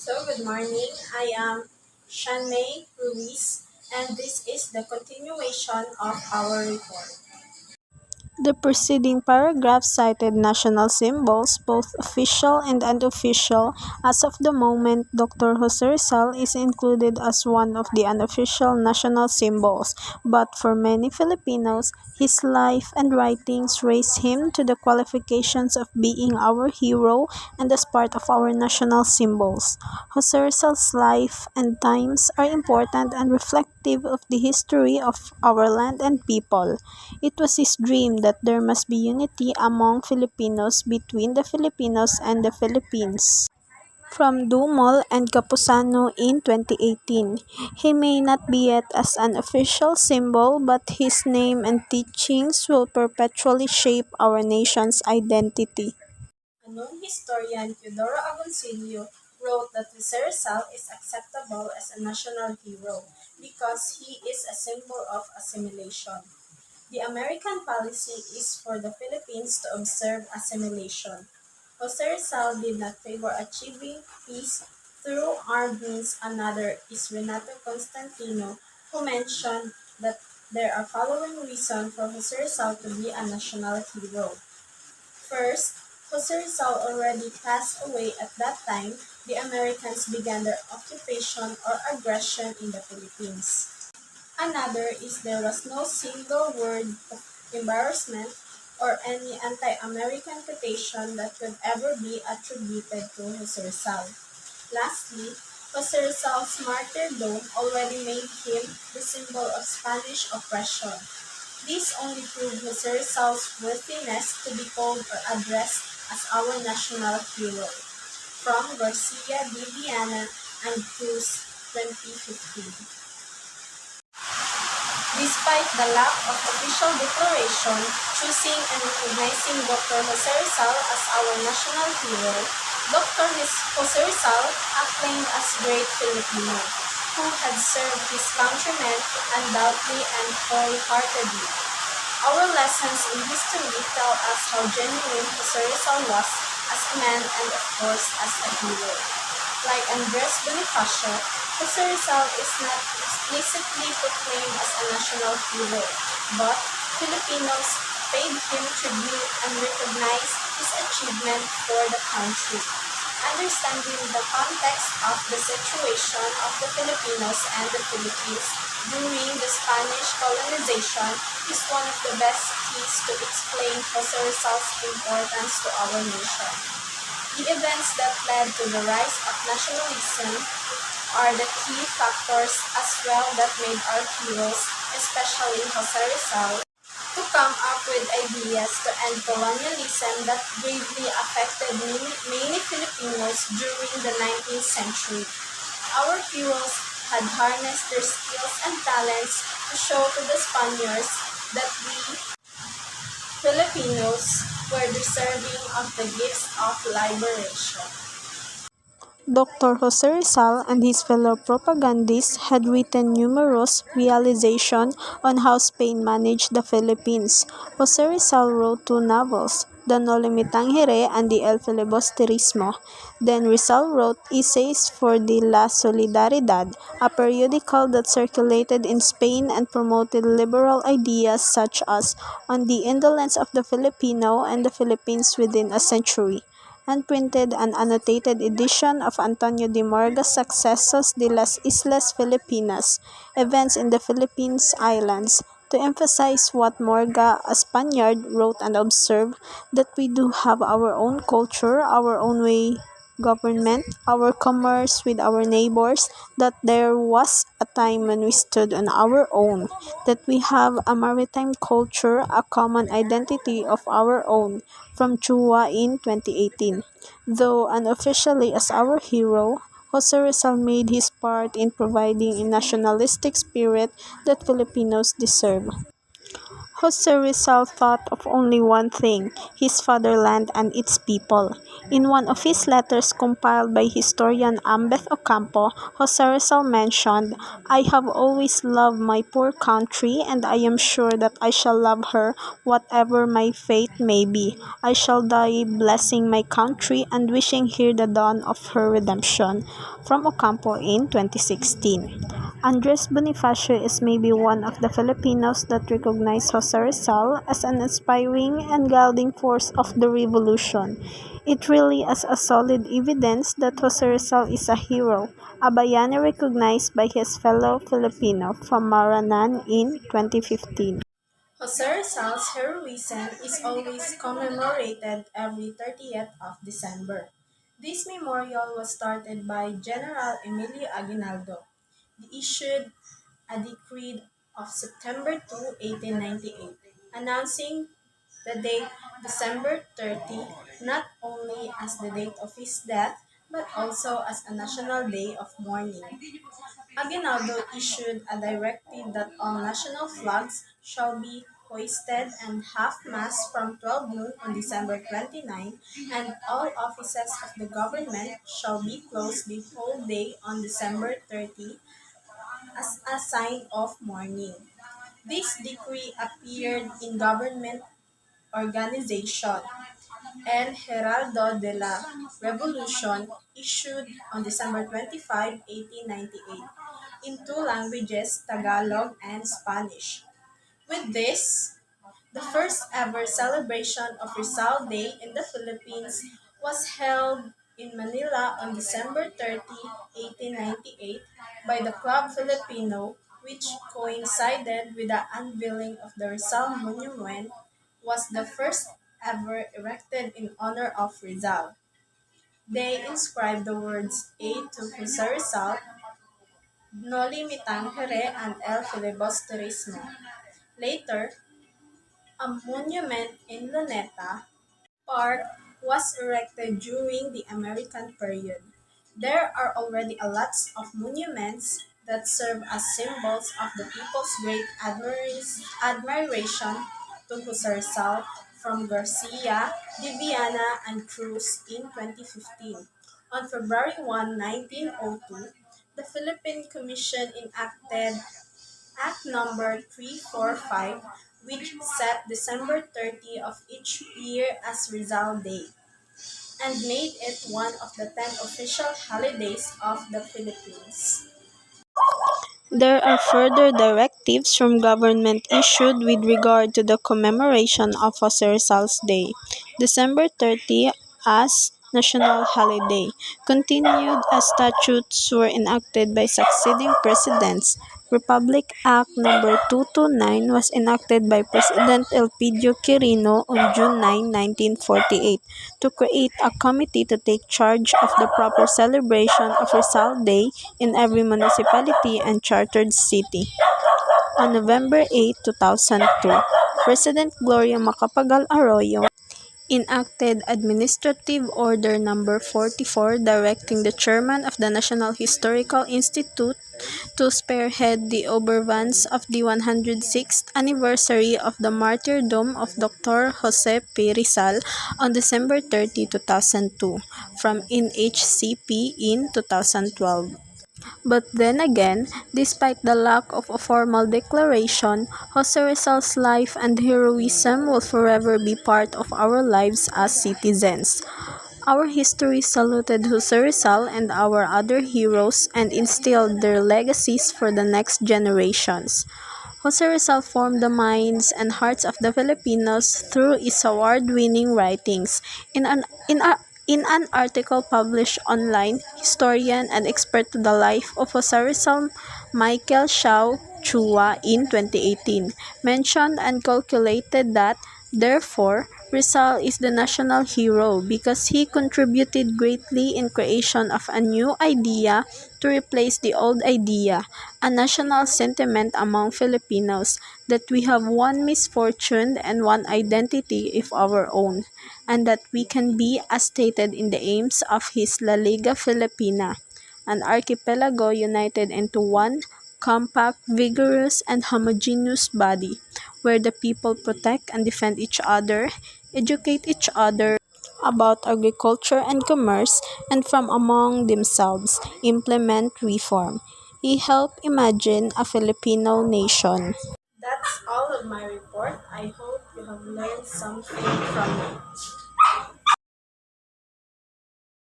So, good morning. I am Shann Mae Ruiz, and this is the continuation of our report. The preceding paragraph cited national symbols, both official and unofficial. As of the moment, Dr. Jose Rizal is included as one of the unofficial national symbols, but for many Filipinos, his life and writings raise him to the qualifications of being our hero and as part of our national symbols. Jose Rizal's life and times are important and reflective of the history of our land and people. It was his dream that there must be unity among Filipinos between the Filipinos and the Philippines. From Dumol and Capusano in 2018, he may not be yet as an official symbol, but his name and teachings will perpetually shape our nation's identity. A known historian, Teodoro Agoncillo, wrote that Jose Rizal is acceptable as a national hero because he is a symbol of assimilation. The American policy is for the Philippines to observe assimilation. Jose Rizal did not favor achieving peace through armed means. Another is Renato Constantino, who mentioned that there are following reasons for Jose Rizal to be a national hero. First, Jose Rizal already passed away at that time the Americans began their occupation or aggression in the Philippines. Another is there was no single word of embarrassment or any anti-American quotation that could ever be attributed to Jose Rizal. Lastly, Jose Rizal's martyrdom already made him the symbol of Spanish oppression. This only proved Jose Rizal's worthiness to be called or addressed as our national hero. From Garcia de Viana and Cruz, 2015. Despite the lack of official declaration choosing and recognizing Dr. Jose Rizal as our national hero, Dr. Jose Rizal, acclaimed as great Filipino, who had served his countrymen undoubtedly and wholeheartedly. Our lessons in history tell us how genuine Jose Rizal was as a man and of course as a hero. Like Andres Bonifacio, Jose Rizal is not explicitly proclaimed as a national hero, but Filipinos paid him tribute and recognized his achievement for the country. Understanding the context of the situation of the Filipinos and the Philippines during the Spanish colonization is one of the best keys to explain Jose Rizal's importance to our nation. The events that led to the rise of nationalism are the key factors as well that made our heroes, especially Jose Rizal, to come up with ideas to end colonialism that gravely affected many Filipinos during the 19th century. Our heroes had harnessed their skills and talents to show to the Spaniards that we Filipinos were deserving of the gifts of liberation. Dr. Jose Rizal and his fellow propagandists had written numerous realizations on how Spain managed the Philippines. Jose Rizal wrote two novels, The No Limitang Hire and the El Filibusterismo. Then Rizal wrote essays for the La Solidaridad, a periodical that circulated in Spain and promoted liberal ideas such as on the indolence of the Filipino and the Philippines within a century, and printed an annotated edition of Antonio de Morga's Sucesos de las Islas Filipinas, Events in the Philippines Islands, to emphasize what Morga, a Spaniard, wrote and observed that we do have our own culture, our own way government, our commerce with our neighbors, that there was a time when we stood on our own, that we have a maritime culture, a common identity of our own, from Chua in 2018. Though unofficially as our hero, Jose Rizal made his part in providing a nationalistic spirit that Filipinos deserve. Jose Rizal thought of only one thing, his fatherland and its people. In one of his letters compiled by historian Ambeth Ocampo, Jose Rizal mentioned, "I have always loved my poor country, and I am sure that I shall love her whatever my fate may be. I shall die blessing my country and wishing her the dawn of her redemption." From Ocampo in 2016. Andres Bonifacio is maybe one of the Filipinos that recognize Jose Rizal as an inspiring and guiding force of the revolution. It really is a solid evidence that Jose Rizal is a hero, a bayani recognized by his fellow Filipino from Maranan in 2015. Jose Rizal's heroism is always commemorated every 30th of December. This memorial was started by General Emilio Aguinaldo. He issued a decree of September 2, 1898, announcing the date December 30 not only as the date of his death but also as a national day of mourning. Aguinaldo issued a directive that all national flags shall be hoisted and half-mast from 12 noon on December 29, and all offices of the government shall be closed the whole day on December 30 as a sign of mourning. This decree appeared in government organization El Heraldo de la Revolution, issued on December 25, 1898, in two languages, Tagalog and Spanish. With this, the first ever celebration of Rizal Day in the Philippines was held in Manila on December 30, 1898, by the Club Filipino, which coincided with the unveiling of the Rizal Monument, was the first ever erected in honor of Rizal. They inscribed the words "Aid to Jose Rizal, No Limitang Here and El Filibusterismo." Later, a monument in Luneta Park was erected during the American period. There are already a lots of monuments that serve as symbols of the people's great admiration to Jose Rizal, from Garcia, Viviana, and Cruz in 2015. On February 1, 1902, the Philippine Commission enacted Act Number 345, which set December 30 of each year as Rizal Day, and made it one of the 10 official holidays of the Philippines. There are further directives from government issued with regard to the commemoration of Jose Rizal's Day, December 30 as national holiday. Continued as statutes were enacted by succeeding presidents. Republic Act No. 229 was enacted by President Elpidio Quirino on June 9, 1948, to create a committee to take charge of the proper celebration of Rizal Day in every municipality and chartered city. On November 8, 2002, President Gloria Macapagal Arroyo enacted Administrative Order No. 44 directing the chairman of the National Historical Institute to spearhead the observance of the 106th anniversary of the martyrdom of Dr. Jose P. Rizal on December 30, 2002, from NHCP in 2012. But then again, despite the lack of a formal declaration, Jose Rizal's life and heroism will forever be part of our lives as citizens. Our history saluted Jose Rizal and our other heroes and instilled their legacies for the next generations. Jose Rizal formed the minds and hearts of the Filipinos through his award-winning writings. In an in a in an article published online, historian and expert to the life of Jose Rizal, Michael Xiao Chua in 2018, mentioned and calculated that, therefore, Rizal is the national hero because he contributed greatly in creation of a new idea to replace the old idea, a national sentiment among Filipinos that we have one misfortune and one identity of our own, and that we can be as stated in the aims of his La Liga Filipina, an archipelago united into one compact, vigorous, and homogeneous body, where the people protect and defend each other, educate each other about agriculture and commerce, and from among themselves implement reform. He helped imagine a Filipino nation. That's all of my report. I hope you have learned something from it.